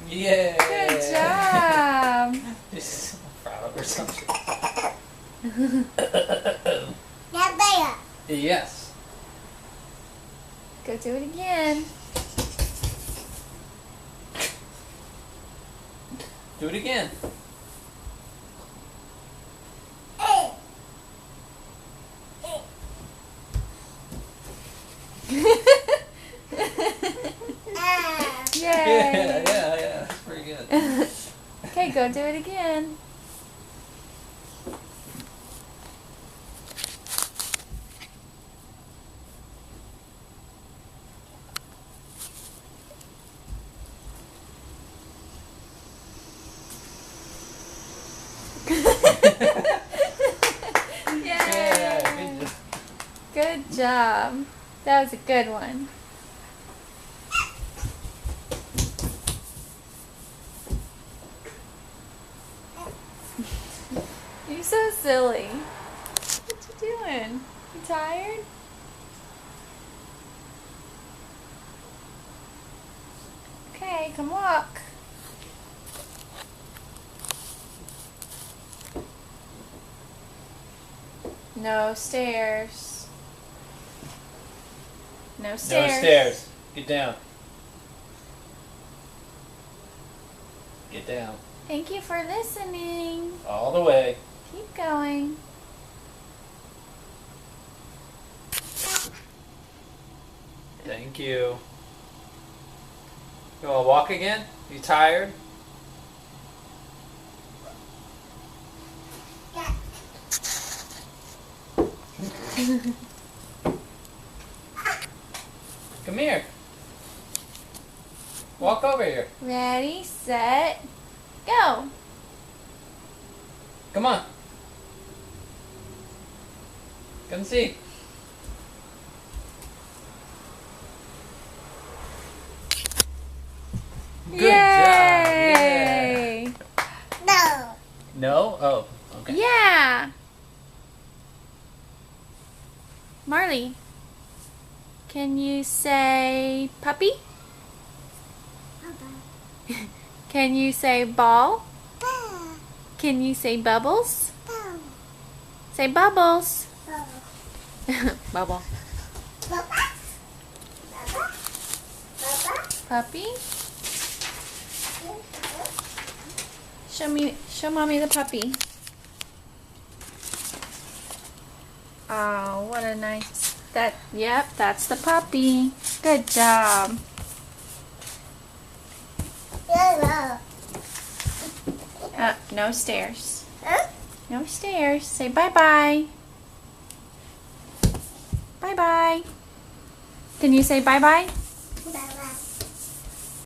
Yay! Good job. She's so proud of herself. Yes. Go do it again. Do it again. Yay. Yeah. That's pretty good. Okay, go do it again. Yeah, Yay. Good job. That was a good one. You're so silly. What you doing? You tired? Okay, come walk. No stairs. No stairs. No stairs. Get down. Get down. Thank you for listening. All the way. Keep going. Thank you. You want to walk again? You tired? Come here. Walk over here. Ready, set, go. Come on. Come see. Good Yay. job. Yeah. No? Oh, okay. Yeah. Marley, can you say puppy? Can you say ball? Can you say bubbles? Say bubbles. Bubble. Puppy? Show mommy the puppy. Oh, what a nice, yep, that's the puppy. Good job. No stairs. No stairs. Say bye-bye. Bye-bye. Can you say bye-bye? Bye.